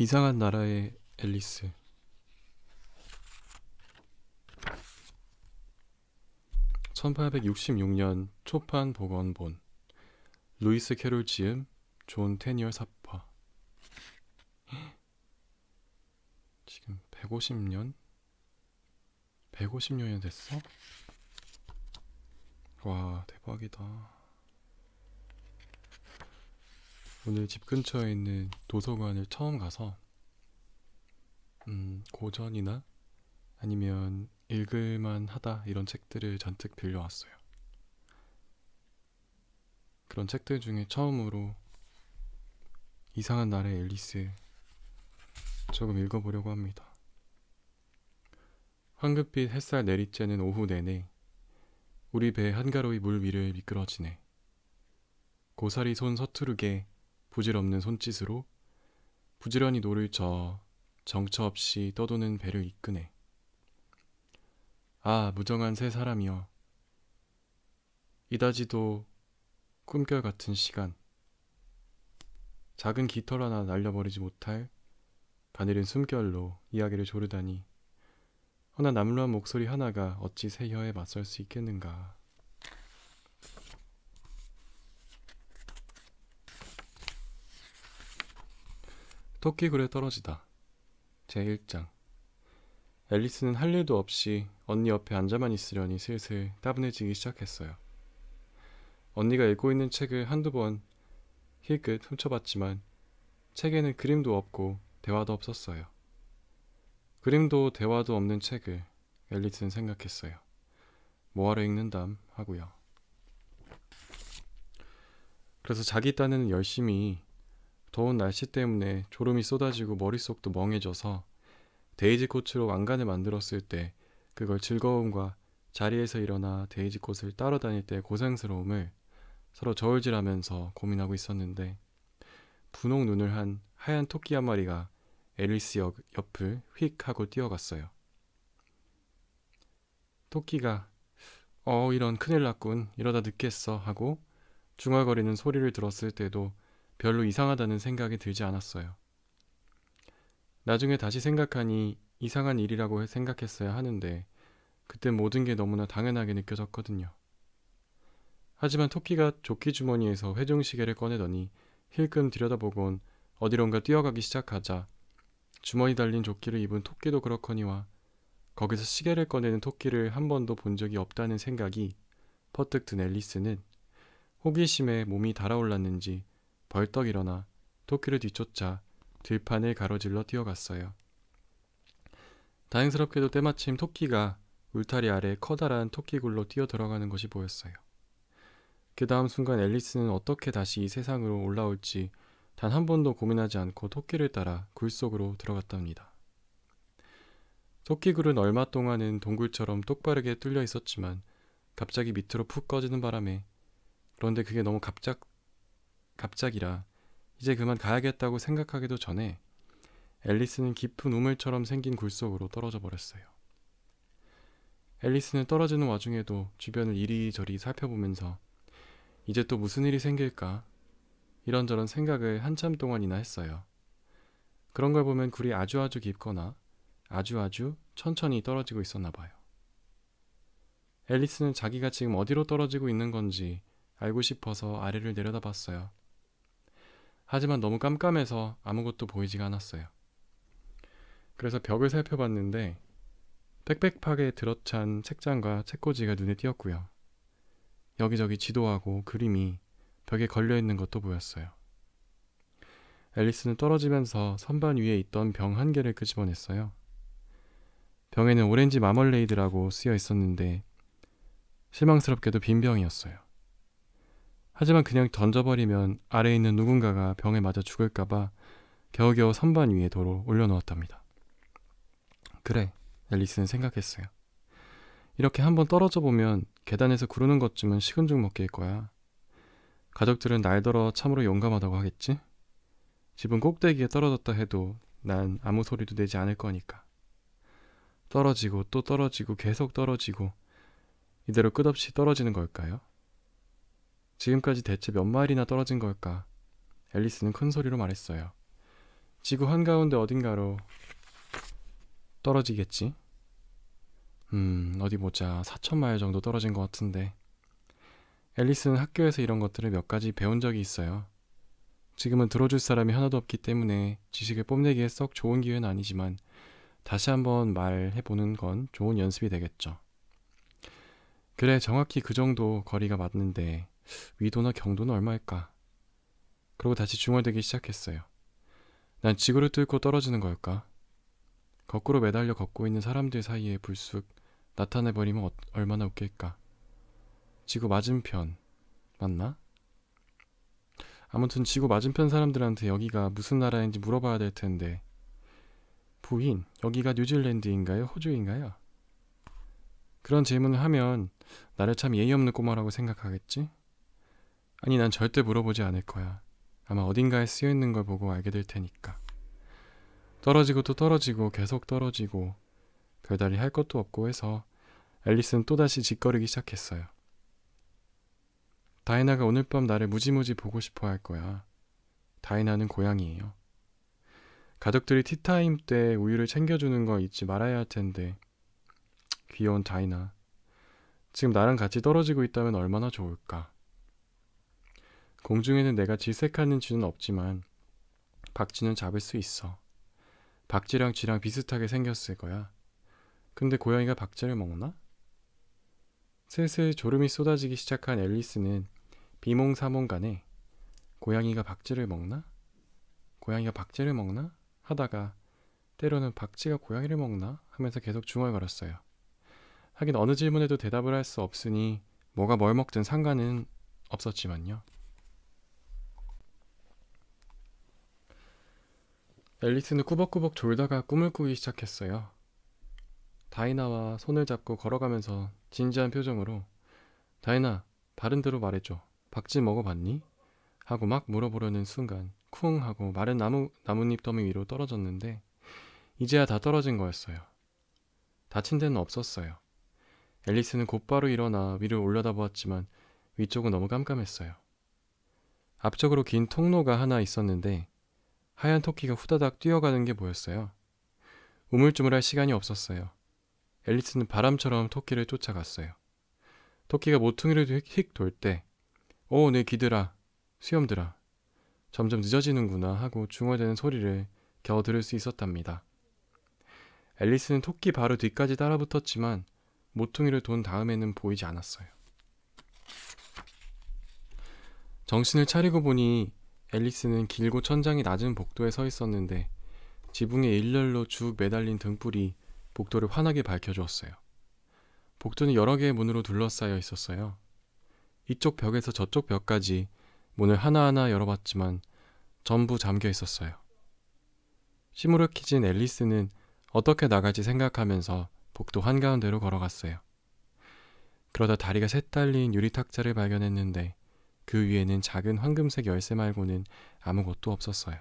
이상한 나라의 앨리스. 1866년 초판 복원본. 루이스 캐롤 지음, 존 테니얼 사파. 지금 150년? 150년이 됐어? 와, 대박이다. 오늘 집 근처에 있는 도서관을 처음 가서 고전이나 아니면 읽을만 하다 이런 책들을 잔뜩 빌려왔어요. 그런 책들 중에 처음으로 이상한 나라의 앨리스 조금 읽어보려고 합니다. 황급빛 햇살 내리쬐는 오후 내내 우리 배 한가로이 물 위를 미끄러지네. 고사리 손 서투르게 부질없는 손짓으로 부지런히 노를 저 정처 없이 떠도는 배를 이끄네. 아, 무정한 새 사람이여. 이다지도 꿈결 같은 시간. 작은 깃털 하나 날려버리지 못할 가늘은 숨결로 이야기를 조르다니 허나 남루한 목소리 하나가 어찌 새 혀에 맞설 수 있겠는가. 토끼굴에 떨어지다. 제1장. 앨리스는 할 일도 없이 언니 옆에 앉아만 있으려니 슬슬 따분해지기 시작했어요. 언니가 읽고 있는 책을 한두 번 힐끗 훔쳐봤지만 책에는 그림도 없고 대화도 없었어요. 그림도 대화도 없는 책을 앨리스는 생각했어요. 뭐하러 읽는담 하고요. 그래서 자기 딴에는 열심히 더운 날씨 때문에 졸음이 쏟아지고 머릿속도 멍해져서 데이지꽃으로 왕관을 만들었을 때 그걸 즐거움과 자리에서 일어나 데이지꽃을 따러 다닐 때 고생스러움을 서로 저울질하면서 고민하고 있었는데 분홍 눈을 한 하얀 토끼 한 마리가 앨리스 옆을 휙 하고 뛰어갔어요. 토끼가 이런 큰일 났군, 이러다 늦겠어 하고 중얼거리는 소리를 들었을 때도 별로 이상하다는 생각이 들지 않았어요. 나중에 다시 생각하니 이상한 일이라고 생각했어야 하는데 그땐 모든 게 너무나 당연하게 느껴졌거든요. 하지만 토끼가 조끼 주머니에서 회중시계를 꺼내더니 힐끔 들여다보곤 어디론가 뛰어가기 시작하자 주머니 달린 조끼를 입은 토끼도 그렇거니와 거기서 시계를 꺼내는 토끼를 한 번도 본 적이 없다는 생각이 퍼뜩 든 앨리스는 호기심에 몸이 달아올랐는지 벌떡 일어나 토끼를 뒤쫓아 들판을 가로질러 뛰어갔어요. 다행스럽게도 때마침 토끼가 울타리 아래 커다란 토끼굴로 뛰어들어가는 것이 보였어요. 그 다음 순간 앨리스는 어떻게 다시 이 세상으로 올라올지 단 한 번도 고민하지 않고 토끼를 따라 굴 속으로 들어갔답니다. 토끼굴은 얼마 동안은 동굴처럼 똑바르게 뚫려 있었지만 갑자기 밑으로 푹 꺼지는 바람에, 그런데 그게 너무 갑작이라 이제 그만 가야겠다고 생각하기도 전에 앨리스는 깊은 우물처럼 생긴 굴 속으로 떨어져 버렸어요. 앨리스는 떨어지는 와중에도 주변을 이리저리 살펴보면서 이제 또 무슨 일이 생길까 이런저런 생각을 한참 동안이나 했어요. 그런 걸 보면 굴이 아주 깊거나 아주 천천히 떨어지고 있었나 봐요. 앨리스는 자기가 지금 어디로 떨어지고 있는 건지 알고 싶어서 아래를 내려다봤어요. 하지만 너무 깜깜해서 아무것도 보이지가 않았어요. 그래서 벽을 살펴봤는데 빽빽하게 들어찬 책장과 책꽂이가 눈에 띄었고요. 여기저기 지도하고 그림이 벽에 걸려있는 것도 보였어요. 앨리스는 떨어지면서 선반 위에 있던 병 한 개를 끄집어냈어요. 병에는 오렌지 마멀레이드라고 쓰여 있었는데 실망스럽게도 빈 병이었어요. 하지만 그냥 던져버리면 아래에 있는 누군가가 병에 맞아 죽을까봐 겨우겨우 선반 위에 도로 올려놓았답니다. 그래, 앨리스는 생각했어요. 이렇게 한번 떨어져 보면 계단에서 구르는 것쯤은 식은 죽 먹기일 거야. 가족들은 날더러 참으로 용감하다고 하겠지? 집은 꼭대기에 떨어졌다 해도 난 아무 소리도 내지 않을 거니까. 떨어지고 또 떨어지고 계속 떨어지고 이대로 끝없이 떨어지는 걸까요? 지금까지 대체 몇 마일이나 떨어진 걸까? 앨리스는 큰 소리로 말했어요. 지구 한가운데 어딘가로 떨어지겠지? 어디 보자. 4,000마일 정도 떨어진 것 같은데. 앨리스는 학교에서 이런 것들을 몇 가지 배운 적이 있어요. 지금은 들어줄 사람이 하나도 없기 때문에 지식을 뽐내기에 썩 좋은 기회는 아니지만 다시 한번 말해보는 건 좋은 연습이 되겠죠. 그래, 정확히 그 정도 거리가 맞는데 위도나 경도는 얼마일까? 그러고 다시 중얼대기 시작했어요. 난 지구를 뚫고 떨어지는 걸까? 거꾸로 매달려 걷고 있는 사람들 사이에 불쑥 나타내버리면 얼마나 웃길까? 지구 맞은편 맞나? 아무튼 지구 맞은편 사람들한테 여기가 무슨 나라인지 물어봐야 될 텐데. 부인, 여기가 뉴질랜드인가요? 호주인가요? 그런 질문을 하면 나를 참 예의 없는 꼬마라고 생각하겠지? 아니, 난 절대 물어보지 않을 거야. 아마 어딘가에 쓰여있는 걸 보고 알게 될 테니까. 떨어지고 또 떨어지고 계속 떨어지고 별다리 할 것도 없고 해서 앨리스는 또다시 짓거리기 시작했어요. 다이나가 오늘 밤 나를 무지무지 보고 싶어 할 거야. 다이나는 고양이에요. 가족들이 티타임 때 우유를 챙겨주는 거 잊지 말아야 할 텐데. 귀여운 다이나. 지금 나랑 같이 떨어지고 있다면 얼마나 좋을까. 공중에는 내가 질색하는 쥐는 없지만 박쥐는 잡을 수 있어. 박쥐랑 쥐랑 비슷하게 생겼을 거야. 근데 고양이가 박쥐를 먹나? 슬슬 졸음이 쏟아지기 시작한 앨리스는 비몽사몽간에 고양이가 박쥐를 먹나? 고양이가 박쥐를 먹나? 하다가 때로는 박쥐가 고양이를 먹나? 하면서 계속 중얼거렸어요. 하긴 어느 질문에도 대답을 할 수 없으니 뭐가 뭘 먹든 상관은 없었지만요. 앨리스는 꾸벅꾸벅 졸다가 꿈을 꾸기 시작했어요. 다이나와 손을 잡고 걸어가면서 진지한 표정으로 다이나, 바른 대로 말해줘. 박쥐 먹어봤니? 하고 막 물어보려는 순간 쿵 하고 마른 나뭇잎 더미 위로 떨어졌는데 이제야 다 떨어진 거였어요. 다친 데는 없었어요. 앨리스는 곧바로 일어나 위를 올려다보았지만 위쪽은 너무 깜깜했어요. 앞쪽으로 긴 통로가 하나 있었는데 하얀 토끼가 후다닥 뛰어가는 게 보였어요. 우물쭈물할 시간이 없었어요. 앨리스는 바람처럼 토끼를 쫓아갔어요. 토끼가 모퉁이를 휙 돌 때 오, 내 귀들아, 수염들아, 점점 늦어지는구나 하고 중얼대는 소리를 겨우 들을 수 있었답니다. 앨리스는 토끼 바로 뒤까지 따라붙었지만 모퉁이를 돈 다음에는 보이지 않았어요. 정신을 차리고 보니 앨리스는 길고 천장이 낮은 복도에 서 있었는데 지붕에 일렬로 쭉 매달린 등불이 복도를 환하게 밝혀주었어요. 복도는 여러 개의 문으로 둘러싸여 있었어요. 이쪽 벽에서 저쪽 벽까지 문을 하나하나 열어봤지만 전부 잠겨 있었어요. 시무룩해진 앨리스는 어떻게 나갈지 생각하면서 복도 한가운데로 걸어갔어요. 그러다 다리가 셋 달린 유리탁자를 발견했는데 그 위에는 작은 황금색 열쇠 말고는 아무것도 없었어요.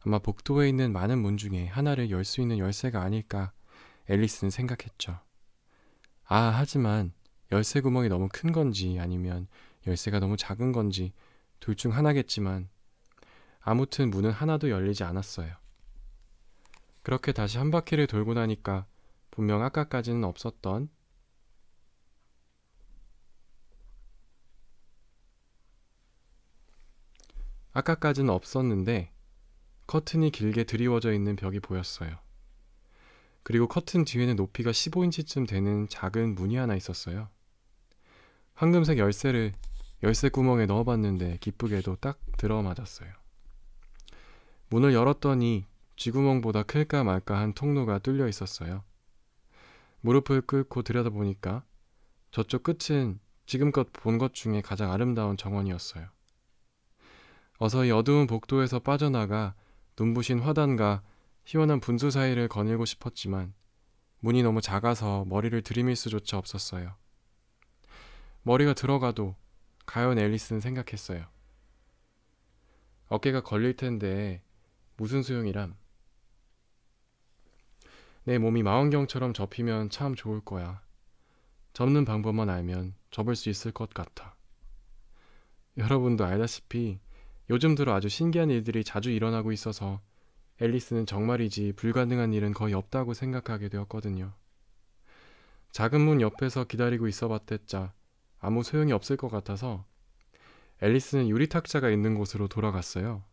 아마 복도에 있는 많은 문 중에 하나를 열 수 있는 열쇠가 아닐까 앨리스는 생각했죠. 하지만 열쇠 구멍이 너무 큰 건지 아니면 열쇠가 너무 작은 건지 둘 중 하나겠지만 아무튼 문은 하나도 열리지 않았어요. 그렇게 다시 한 바퀴를 돌고 나니까 분명 아까까지는 없었는데 커튼이 길게 드리워져 있는 벽이 보였어요. 그리고 커튼 뒤에는 높이가 15인치쯤 되는 작은 문이 하나 있었어요. 황금색 열쇠를 열쇠 구멍에 넣어봤는데 기쁘게도 딱 들어맞았어요. 문을 열었더니 쥐구멍보다 클까 말까 한 통로가 뚫려 있었어요. 무릎을 꿇고 들여다보니까 저쪽 끝은 지금껏 본 것 중에 가장 아름다운 정원이었어요. 어서 이 어두운 복도에서 빠져나가 눈부신 화단과 시원한 분수 사이를 거닐고 싶었지만 문이 너무 작아서 머리를 들이밀 수조차 없었어요. 머리가 들어가도 가연 앨리스는 생각했어요. 어깨가 걸릴 텐데 무슨 소용이람. 내 몸이 망원경처럼 접히면 참 좋을 거야. 접는 방법만 알면 접을 수 있을 것 같아. 여러분도 알다시피 요즘 들어 아주 신기한 일들이 자주 일어나고 있어서 앨리스는 정말이지 불가능한 일은 거의 없다고 생각하게 되었거든요. 작은 문 옆에서 기다리고 있어 봤댔자 아무 소용이 없을 것 같아서 앨리스는 유리 탁자가 있는 곳으로 돌아갔어요.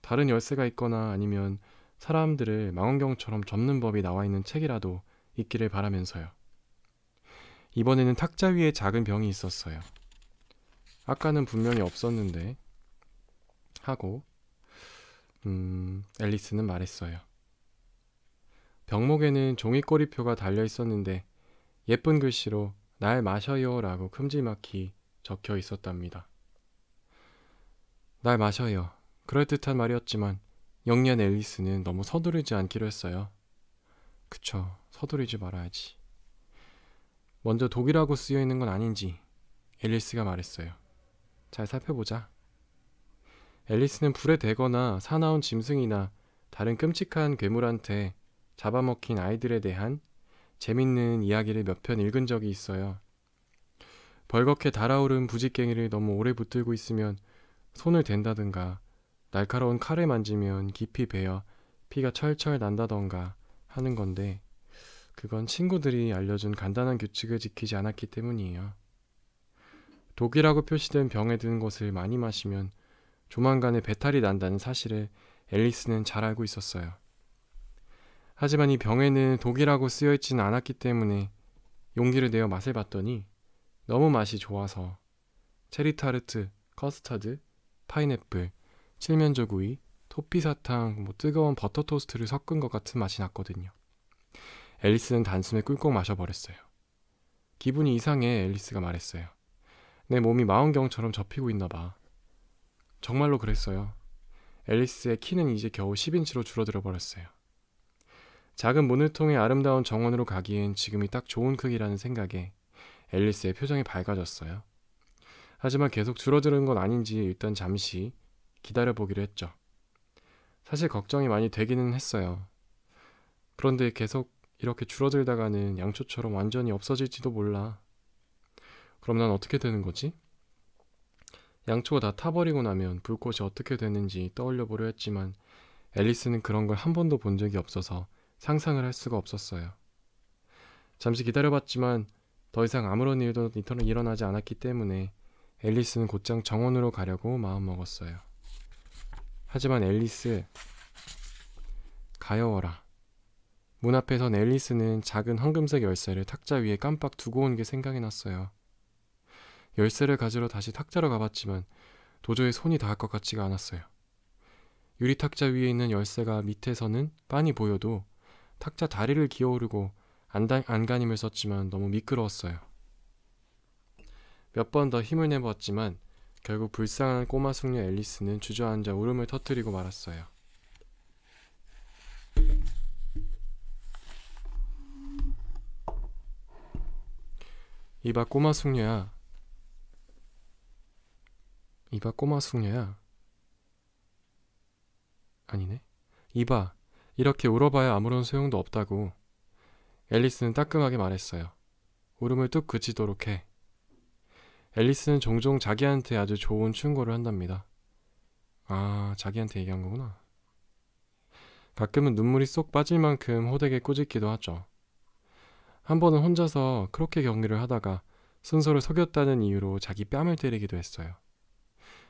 다른 열쇠가 있거나 아니면 사람들을 망원경처럼 접는 법이 나와 있는 책이라도 있기를 바라면서요. 이번에는 탁자 위에 작은 병이 있었어요. 아까는 분명히 없었는데 하고 앨리스는 말했어요. 병목에는 종이꼬리표가 달려 있었는데 예쁜 글씨로 날 마셔요 라고 큼지막히 적혀 있었답니다. 날 마셔요. 그럴듯한 말이었지만 영리한 앨리스는 너무 서두르지 않기로 했어요. 그쵸, 서두르지 말아야지. 먼저 독이라고 쓰여 있는 건 아닌지 앨리스가 말했어요. 잘 살펴보자. 앨리스는 불에 대거나 사나운 짐승이나 다른 끔찍한 괴물한테 잡아먹힌 아이들에 대한 재밌는 이야기를 몇 편 읽은 적이 있어요. 벌겋게 달아오른 부직갱이를 너무 오래 붙들고 있으면 손을 댄다든가 날카로운 칼을 만지면 깊이 베어 피가 철철 난다던가 하는 건데 그건 친구들이 알려준 간단한 규칙을 지키지 않았기 때문이에요. 독이라고 표시된 병에 든 것을 많이 마시면 조만간에 배탈이 난다는 사실을 앨리스는 잘 알고 있었어요. 하지만 이 병에는 독이라고 쓰여있지는 않았기 때문에 용기를 내어 맛을 봤더니 너무 맛이 좋아서 체리타르트, 커스터드, 파인애플, 칠면조구이, 토피사탕, 뜨거운 버터 토스트를 섞은 것 같은 맛이 났거든요. 앨리스는 단숨에 꿀꺽 마셔버렸어요. 기분이 이상해. 앨리스가 말했어요. 내 몸이 망원경처럼 접히고 있나 봐. 정말로 그랬어요. 앨리스의 키는 이제 겨우 10인치로 줄어들어 버렸어요. 작은 문을통의 아름다운 정원으로 가기엔 지금이 딱 좋은 크기라는 생각에 앨리스의 표정이 밝아졌어요. 하지만 계속 줄어드는 건 아닌지 일단 잠시 기다려보기로 했죠. 사실 걱정이 많이 되기는 했어요. 그런데 계속 이렇게 줄어들다가는 양초처럼 완전히 없어질지도 몰라. 그럼 난 어떻게 되는 거지? 양초가 다 타버리고 나면 불꽃이 어떻게 되는지 떠올려 보려 했지만 앨리스는 그런 걸 한 번도 본 적이 없어서 상상을 할 수가 없었어요. 잠시 기다려봤지만 더 이상 아무런 일도 일어나지 않았기 때문에 앨리스는 곧장 정원으로 가려고 마음먹었어요. 하지만 앨리스, 가여워라. 문 앞에 선 앨리스는 작은 황금색 열쇠를 탁자 위에 깜빡 두고 온 게 생각이 났어요. 열쇠를 가지러 다시 탁자로 가봤지만 도저히 손이 닿을 것 같지가 않았어요. 유리 탁자 위에 있는 열쇠가 밑에서는 빤히 보여도 탁자 다리를 기어오르고 안간힘을 썼지만 너무 미끄러웠어요. 몇 번 더 힘을 내보았지만 결국 불쌍한 꼬마 숙녀 앨리스는 주저앉아 울음을 터뜨리고 말았어요. 이봐 꼬마 숙녀야. 이봐 꼬마 숙녀야. 아니네. 이봐. 이렇게 울어봐야 아무런 소용도 없다고. 앨리스는 따끔하게 말했어요. 울음을 뚝 그치도록 해. 앨리스는 종종 자기한테 아주 좋은 충고를 한답니다. 아, 자기한테 얘기한 거구나. 가끔은 눈물이 쏙 빠질 만큼 호되게 꾸짖기도 하죠. 한 번은 혼자서 크로케 경기를 하다가 순서를 속였다는 이유로 자기 뺨을 때리기도 했어요.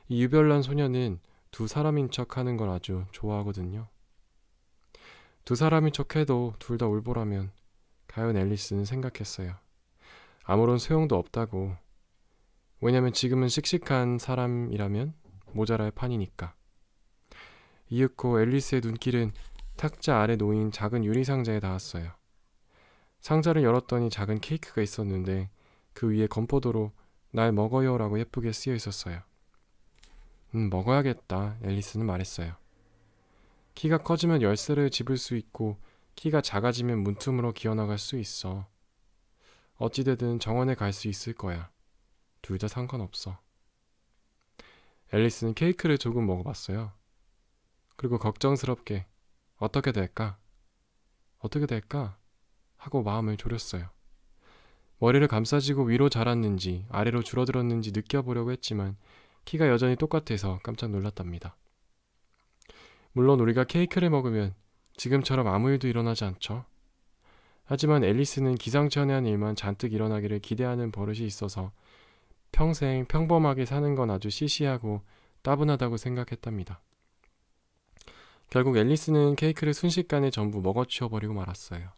이 유별난 소녀는 두 사람인 척 하는 걸 아주 좋아하거든요. 두 사람인 척 해도 둘 다 울보라면 과연 앨리스는 생각했어요. 아무런 소용도 없다고. 왜냐면 지금은 씩씩한 사람이라면 모자랄 판이니까. 이윽고 앨리스의 눈길은 탁자 아래 놓인 작은 유리상자에 닿았어요. 상자를 열었더니 작은 케이크가 있었는데 그 위에 건포도로 날 먹어요 라고 예쁘게 쓰여 있었어요. 먹어야겠다. 앨리스는 말했어요. 키가 커지면 열쇠를 집을 수 있고 키가 작아지면 문틈으로 기어나갈 수 있어. 어찌되든 정원에 갈 수 있을 거야. 둘 다 상관없어. 앨리스는 케이크를 조금 먹어봤어요. 그리고 걱정스럽게 어떻게 될까? 어떻게 될까? 하고 마음을 졸였어요. 머리를 감싸지고 위로 자랐는지 아래로 줄어들었는지 느껴보려고 했지만 키가 여전히 똑같아서 깜짝 놀랐답니다. 물론 우리가 케이크를 먹으면 지금처럼 아무 일도 일어나지 않죠. 하지만 앨리스는 기상천외한 일만 잔뜩 일어나기를 기대하는 버릇이 있어서 평생 평범하게 사는 건 아주 시시하고 따분하다고 생각했답니다. 결국 앨리스는 케이크를 순식간에 전부 먹어치워 버리고 말았어요.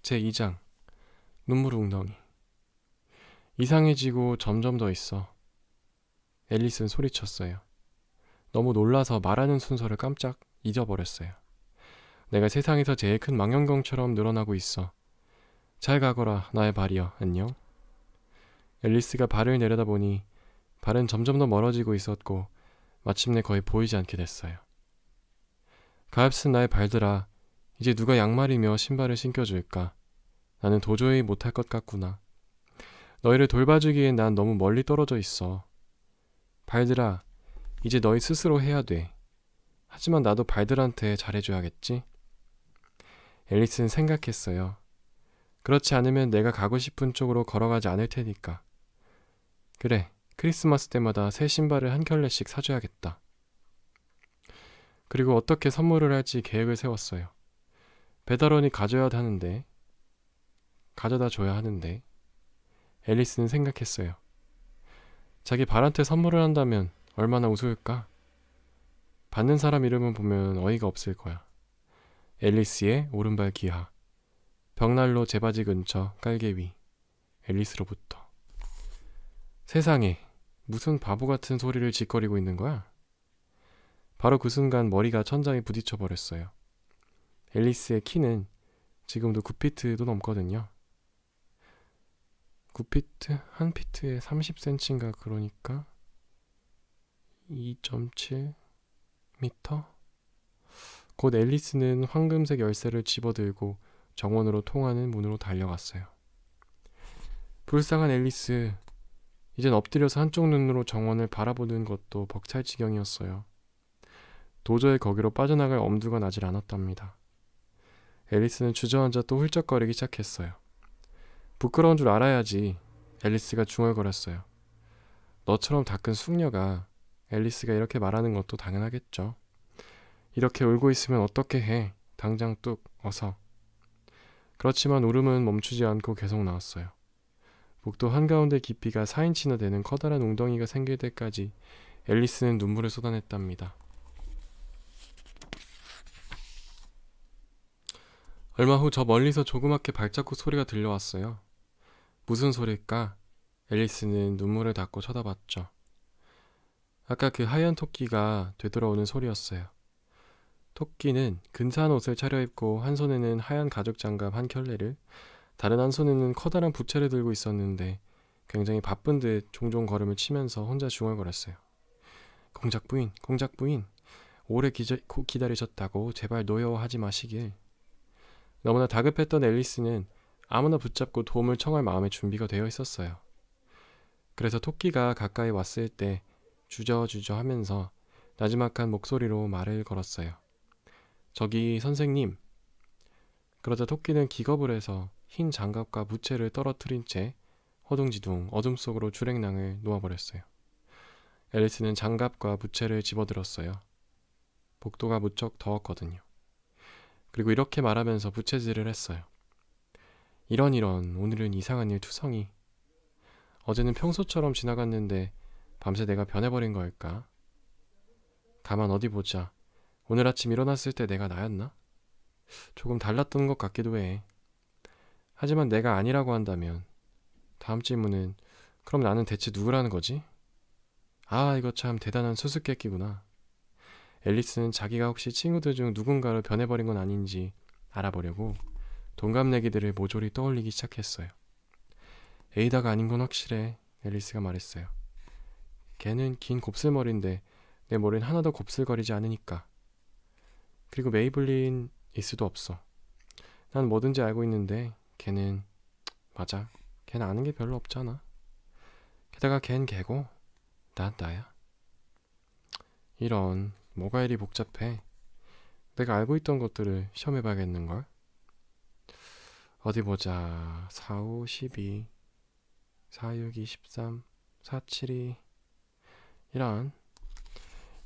제2장 눈물 웅덩이. 이상해지고 점점 더 있어. 앨리스는 소리쳤어요. 너무 놀라서 말하는 순서를 깜짝 잊어버렸어요. 내가 세상에서 제일 큰 망원경처럼 늘어나고 있어. 잘 가거라 나의 발이여 안녕. 앨리스가 발을 내려다보니 발은 점점 더 멀어지고 있었고 마침내 거의 보이지 않게 됐어요. 가엾은 나의 발들아, 이제 누가 양말이며 신발을 신겨줄까? 나는 도저히 못할 것 같구나. 너희를 돌봐주기엔 난 너무 멀리 떨어져 있어. 발들아, 이제 너희 스스로 해야 돼. 하지만 나도 발들한테 잘해줘야겠지? 앨리스는 생각했어요. 그렇지 않으면 내가 가고 싶은 쪽으로 걸어가지 않을 테니까. 그래, 크리스마스 때마다 새 신발을 한 켤레씩 사줘야겠다. 그리고 어떻게 선물을 할지 계획을 세웠어요. 배달원이 가져다 줘야 하는데. 앨리스는 생각했어요. 자기 발한테 선물을 한다면 얼마나 우스울까? 받는 사람 이름은 보면 어이가 없을 거야. 앨리스의 오른발 기하. 벽난로 제바지 근처 깔개 위. 앨리스로부터. 세상에, 무슨 바보 같은 소리를 짓거리고 있는 거야? 바로 그 순간 머리가 천장에 부딪혀 버렸어요. 앨리스의 키는 지금도 9피트도 넘거든요. 9피트? 한 피트에 30cm인가 그러니까 2.7m? 곧 앨리스는 황금색 열쇠를 집어들고 정원으로 통하는 문으로 달려갔어요. 불쌍한 앨리스, 이젠 엎드려서 한쪽 눈으로 정원을 바라보는 것도 벅찰 지경이었어요. 도저히 거기로 빠져나갈 엄두가 나질 않았답니다. 앨리스는 주저앉아 또 훌쩍거리기 시작했어요. 부끄러운 줄 알아야지. 앨리스가 중얼거렸어요. 너처럼 다 큰 숙녀가. 앨리스가 이렇게 말하는 것도 당연하겠죠. 이렇게 울고 있으면 어떻게 해. 당장 뚝 어서. 그렇지만 울음은 멈추지 않고 계속 나왔어요. 복도 한가운데 깊이가 4인치나 되는 커다란 웅덩이가 생길 때까지 앨리스는 눈물을 쏟아냈답니다. 얼마 후 저 멀리서 조그맣게 발자국 소리가 들려왔어요. 무슨 소리일까? 앨리스는 눈물을 닦고 쳐다봤죠. 아까 그 하얀 토끼가 되돌아오는 소리였어요. 토끼는 근사한 옷을 차려입고 한 손에는 하얀 가죽 장갑 한 켤레를, 다른 한 손에는 커다란 부채를 들고 있었는데 굉장히 바쁜 듯 종종 걸음을 치면서 혼자 중얼거렸어요. 공작 부인, 오래 기다리셨다고 제발 노여워하지 마시길. 너무나 다급했던 앨리스는 아무나 붙잡고 도움을 청할 마음의 준비가 되어 있었어요. 그래서 토끼가 가까이 왔을 때 주저주저 하면서 나지막한 목소리로 말을 걸었어요. 저기 선생님. 그러자 토끼는 기겁을 해서 흰 장갑과 부채를 떨어뜨린 채 허둥지둥 어둠 속으로 주랭랑을 놓아버렸어요. 앨리스는 장갑과 부채를 집어들었어요. 복도가 무척 더웠거든요. 그리고 이렇게 말하면서 부채질을 했어요. 이런 오늘은 이상한 일 투성이. 어제는 평소처럼 지나갔는데 밤새 내가 변해버린 걸까? 가만 어디 보자. 오늘 아침 일어났을 때 내가 나였나? 조금 달랐던 것 같기도 해. 하지만 내가 아니라고 한다면 다음 질문은 그럼 나는 대체 누구라는 거지? 아, 이거 참 대단한 수수께끼구나. 앨리스는 자기가 혹시 친구들 중 누군가로 변해버린 건 아닌지 알아보려고 동갑내기들을 모조리 떠올리기 시작했어요. 에이다가 아닌 건 확실해. 앨리스가 말했어요. 걔는 긴 곱슬머리인데 내 머리는 하나도 곱슬거리지 않으니까. 그리고 메이블린일 수도 없어. 난 뭐든지 알고 있는데 걔는 맞아. 걔는 아는 게 별로 없잖아. 게다가 걘 걔고 난 나야. 이런, 뭐가 이리 복잡해. 내가 알고 있던 것들을 시험해봐야겠는걸? 어디 보자. 4, 5, 12. 46, 23, 472 이런.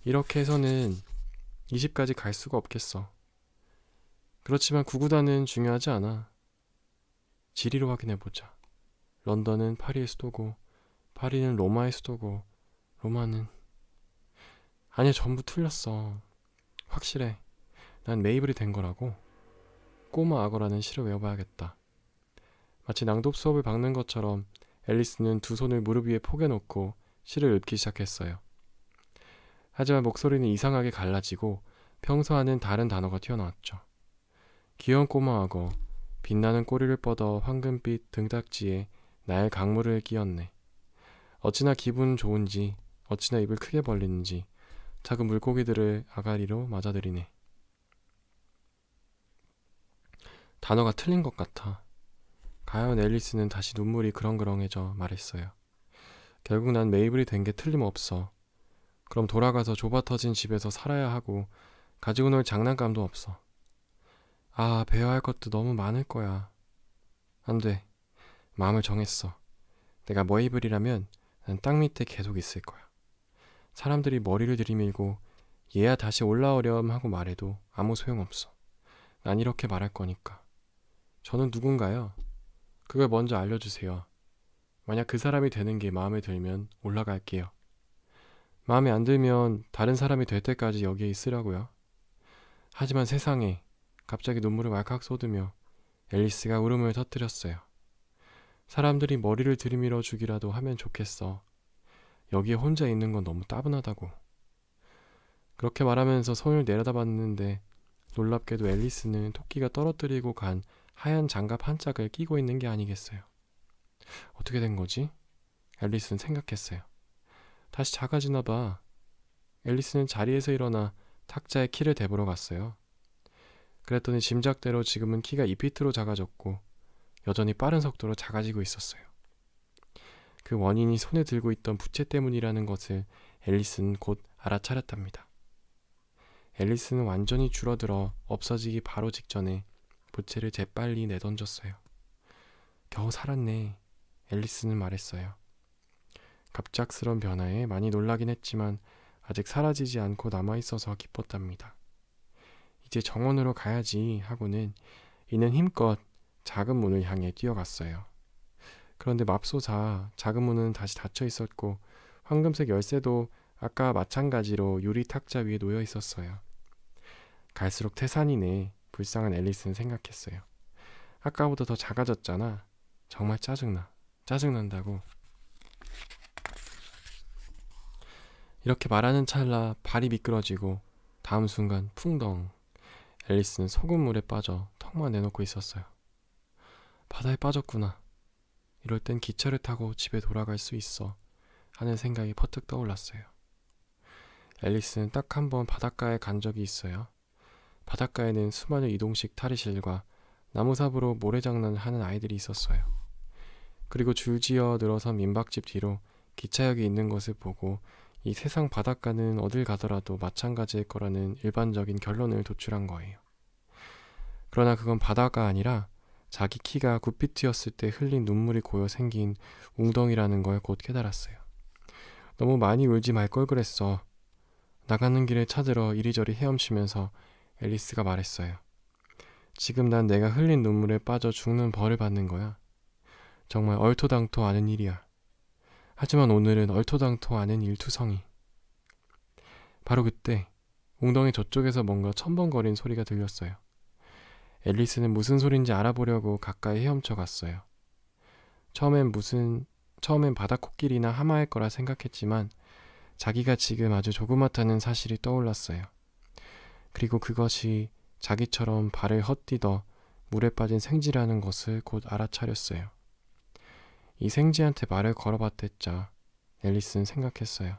이렇게 해서는 20까지 갈 수가 없겠어. 그렇지만 구구단은 중요하지 않아. 지리로 확인해보자. 런던은 파리의 수도고, 파리는 로마의 수도고, 로마는... 아니야, 전부 틀렸어. 확실해. 난 메이블이 된 거라고. 꼬마 악어라는 시를 외워봐야겠다. 마치 낭독 수업을 박는 것처럼 앨리스는 두 손을 무릎 위에 포개놓고 시를 읊기 시작했어요. 하지만 목소리는 이상하게 갈라지고 평소와는 다른 단어가 튀어나왔죠. 귀여운 꼬마 악어, 빛나는 꼬리를 뻗어 황금빛 등딱지에 나의 강물을 끼얹네. 어찌나 기분 좋은지, 어찌나 입을 크게 벌리는지 작은 물고기들을 아가리로 맞아들이네. 단어가 틀린 것 같아. 가연 앨리스는 다시 눈물이 그렁그렁해져 말했어요. 결국 난 메이블이 된 게 틀림없어. 그럼 돌아가서 좁아터진 집에서 살아야 하고 가지고 놀 장난감도 없어. 아, 배워야 할 것도 너무 많을 거야. 안 돼. 마음을 정했어. 내가 메이블이라면 난 땅 밑에 계속 있을 거야. 사람들이 머리를 들이밀고 얘야 다시 올라오렴 하고 말해도 아무 소용없어. 난 이렇게 말할 거니까. 저는 누군가요? 그걸 먼저 알려주세요. 만약 그 사람이 되는 게 마음에 들면 올라갈게요. 마음에 안 들면 다른 사람이 될 때까지 여기에 있으라고요. 하지만 세상에, 갑자기 눈물을 왈칵 쏟으며 앨리스가 울음을 터뜨렸어요. 사람들이 머리를 들이밀어 주기라도 하면 좋겠어. 여기에 혼자 있는 건 너무 따분하다고. 그렇게 말하면서 손을 내려다봤는데 놀랍게도 앨리스는 토끼가 떨어뜨리고 간 하얀 장갑 한 짝을 끼고 있는 게 아니겠어요. 어떻게 된 거지? 앨리스는 생각했어요. 다시 작아지나 봐. 앨리스는 자리에서 일어나 탁자에 키를 대보러 갔어요. 그랬더니 짐작대로 지금은 키가 2피트로 작아졌고 여전히 빠른 속도로 작아지고 있었어요. 그 원인이 손에 들고 있던 부채 때문이라는 것을 앨리스는 곧 알아차렸답니다. 앨리스는 완전히 줄어들어 없어지기 바로 직전에 부채를 재빨리 내던졌어요. 겨우 살았네. 앨리스는 말했어요. 갑작스런 변화에 많이 놀라긴 했지만 아직 사라지지 않고 남아있어서 기뻤답니다. 이제 정원으로 가야지 하고는 이는 힘껏 작은 문을 향해 뛰어갔어요. 그런데 맙소사 작은 문은 다시 닫혀 있었고 황금색 열쇠도 아까 마찬가지로 유리 탁자 위에 놓여 있었어요. 갈수록 태산이네. 불쌍한 앨리스는 생각했어요. 아까보다 더 작아졌잖아. 정말 짜증나. 짜증난다고. 이렇게 말하는 찰나 발이 미끄러지고 다음 순간 풍덩. 앨리스는 소금물에 빠져 턱만 내놓고 있었어요. 바다에 빠졌구나. 이럴 땐 기차를 타고 집에 돌아갈 수 있어 하는 생각이 퍼뜩 떠올랐어요. 앨리스는 딱 한 번 바닷가에 간 적이 있어요. 바닷가에는 수많은 이동식 탈의실과 나무삽으로 모래장난을 하는 아이들이 있었어요. 그리고 줄지어 늘어선 민박집 뒤로 기차역이 있는 것을 보고 이 세상 바닷가는 어딜 가더라도 마찬가지일 거라는 일반적인 결론을 도출한 거예요. 그러나 그건 바다가 아니라 자기 키가 9피트였을 때 흘린 눈물이 고여 생긴 웅덩이라는 걸 곧 깨달았어요. 너무 많이 울지 말 걸 그랬어. 나가는 길을 찾으러 이리저리 헤엄치면서 앨리스가 말했어요. 지금 난 내가 흘린 눈물에 빠져 죽는 벌을 받는 거야. 정말 얼토당토 않은 일이야. 하지만 오늘은 얼토당토 않은 일투성이. 바로 그때 웅덩이 저쪽에서 뭔가 첨벙거린 소리가 들렸어요. 앨리스는 무슨 소린지 알아보려고 가까이 헤엄쳐 갔어요. 처음엔 바다코끼리나 하마일 거라 생각했지만 자기가 지금 아주 조그맣다는 사실이 떠올랐어요. 그리고 그것이 자기처럼 발을 헛디뎌 물에 빠진 생쥐라는 것을 곧 알아차렸어요. 이 생쥐한테 말을 걸어봤댔자 앨리스는 생각했어요.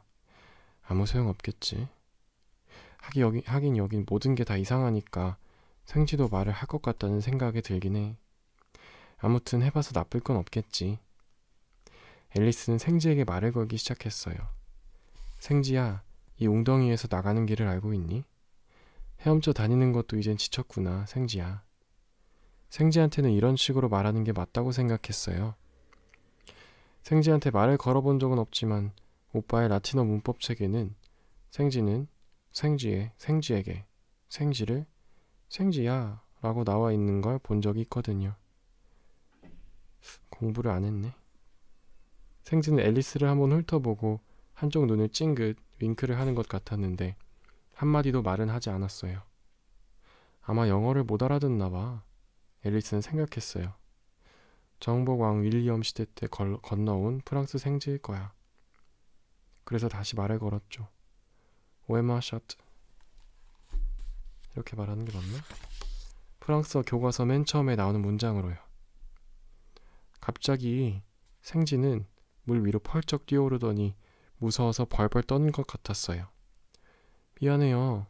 아무 소용없겠지. 하긴 여긴 모든 게 다 이상하니까 생쥐도 말을 할 것 같다는 생각이 들긴 해. 아무튼 해봐서 나쁠 건 없겠지. 앨리스는 생쥐에게 말을 걸기 시작했어요. 생쥐야, 이 웅덩이에서 나가는 길을 알고 있니? 헤엄쳐 다니는 것도 이젠 지쳤구나, 생쥐야. 생쥐한테는 이런 식으로 말하는 게 맞다고 생각했어요. 생지한테 말을 걸어본 적은 없지만 오빠의 라틴어 문법 책에는 생지는 생지에게 생지를 생지야 라고 나와 있는 걸 본 적이 있거든요. 공부를 안 했네. 생지는 앨리스를 한번 훑어보고 한쪽 눈을 찡긋 윙크를 하는 것 같았는데 한마디도 말은 하지 않았어요. 아마 영어를 못 알아듣나 봐. 앨리스는 생각했어요. 정복왕 윌리엄 시대 때 건너온 프랑스 생지일 거야. 그래서 다시 말을 걸었죠. 오에마 샤트. 이렇게 말하는 게 맞나? 프랑스어 교과서 맨 처음에 나오는 문장으로요. 갑자기 생지는 물 위로 펄쩍 뛰어오르더니 무서워서 벌벌 떠는 것 같았어요. 미안해요.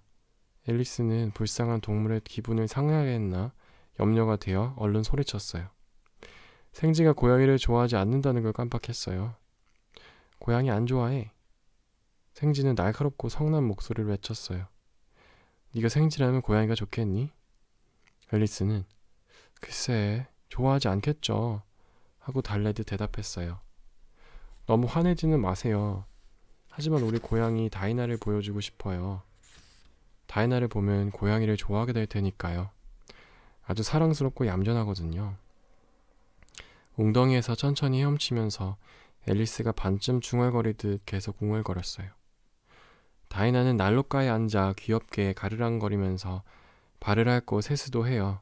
앨리스는 불쌍한 동물의 기분을 상하게 했나 염려가 되어 얼른 소리쳤어요. 생지가 고양이를 좋아하지 않는다는 걸 깜빡했어요. 고양이 안 좋아해. 생지는 날카롭고 성난 목소리를 외쳤어요. 네가 생지라면 고양이가 좋겠니? 앨리스는 글쎄 좋아하지 않겠죠 하고 달래듯 대답했어요. 너무 화내지는 마세요. 하지만 우리 고양이 다이나를 보여주고 싶어요. 다이나를 보면 고양이를 좋아하게 될 테니까요. 아주 사랑스럽고 얌전하거든요. 웅덩이에서 천천히 헤엄치면서 앨리스가 반쯤 중얼거리듯 계속 웅얼거렸어요. 다이나는 난로가에 앉아 귀엽게 가르랑거리면서 발을 핥고 세수도 해요.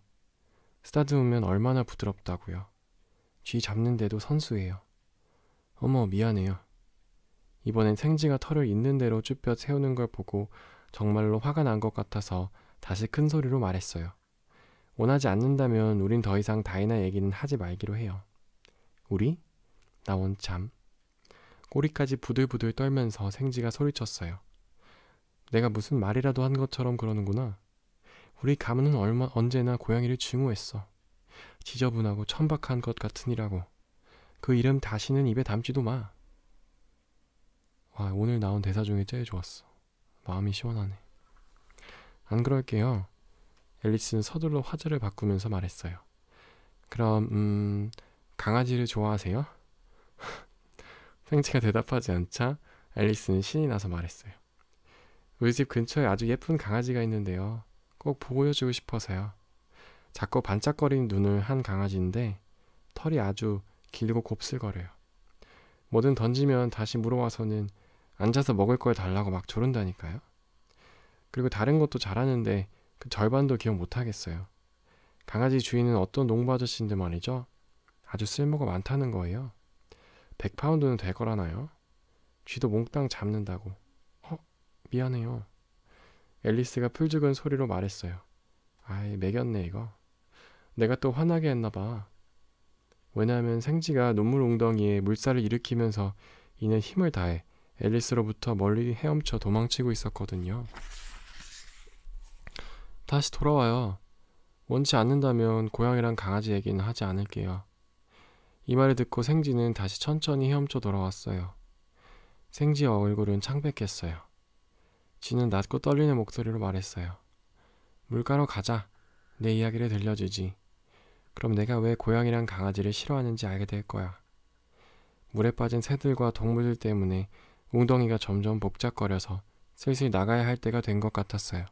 쓰다듬으면 얼마나 부드럽다고요. 쥐 잡는데도 선수예요. 어머 미안해요. 이번엔 생지가 털을 있는 대로 쭈뼛 세우는 걸 보고 정말로 화가 난 것 같아서 다시 큰 소리로 말했어요. 원하지 않는다면 우린 더 이상 다이나 얘기는 하지 말기로 해요. 우리? 나 원참. 꼬리까지 부들부들 떨면서 생지가 소리쳤어요. 내가 무슨 말이라도 한 것처럼 그러는구나. 우리 가문은 언제나 고양이를 증오했어. 지저분하고 천박한 것 같으니라고. 그 이름 다시는 입에 담지도 마. 와, 오늘 나온 대사 중에 제일 좋았어. 마음이 시원하네. 안 그럴게요. 앨리스는 서둘러 화제를 바꾸면서 말했어요. 그럼 강아지를 좋아하세요? 생지가 대답하지 않자 앨리스는 신이 나서 말했어요. 우리 집 근처에 아주 예쁜 강아지가 있는데요. 꼭 보여주고 싶어서요. 작고 반짝거리는 눈을 한 강아지인데 털이 아주 길고 곱슬거려요. 뭐든 던지면 다시 물어와서는 앉아서 먹을 걸 달라고 막 조른다니까요. 그리고 다른 것도 잘하는데 그 절반도 기억 못하겠어요. 강아지 주인은 어떤 농부 아저씨인데 말이죠. 아주 쓸모가 많다는 거예요. 100파운드는 될 거라나요? 쥐도 몽땅 잡는다고. 미안해요. 앨리스가 풀죽은 소리로 말했어요. 아이, 매겼네 이거. 내가 또 화나게 했나봐. 왜냐하면 생지가 눈물 웅덩이에 물살을 일으키면서 이는 힘을 다해 앨리스로부터 멀리 헤엄쳐 도망치고 있었거든요. 다시 돌아와요. 원치 않는다면 고양이랑 강아지 얘기는 하지 않을게요. 이 말을 듣고 생지는 다시 천천히 헤엄쳐 돌아왔어요. 생지의 얼굴은 창백했어요. 쥐는 낮고 떨리는 목소리로 말했어요. 물가로 가자. 내 이야기를 들려주지. 그럼 내가 왜 고양이랑 강아지를 싫어하는지 알게 될 거야. 물에 빠진 새들과 동물들 때문에 웅덩이가 점점 복잡거려서 슬슬 나가야 할 때가 된 것 같았어요.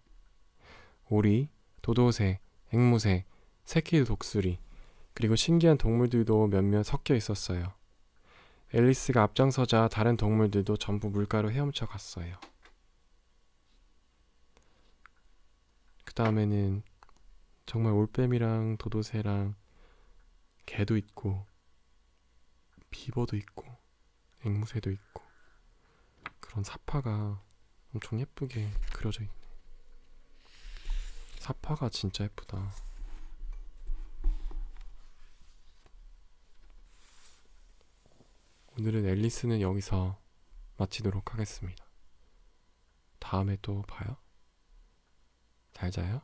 오리, 도도새, 앵무새, 새끼 독수리, 그리고 신기한 동물들도 몇몇 섞여 있었어요. 앨리스가 앞장서자 다른 동물들도 전부 물가로 헤엄쳐 갔어요. 그 다음에는 정말 올빼미랑 도도새랑 개도 있고 비버도 있고 앵무새도 있고 그런 사파가 엄청 예쁘게 그려져 있네. 사파가 진짜 예쁘다. 오늘은 앨리스는 여기서 마치도록 하겠습니다. 다음에 또 봐요. 잘 자요.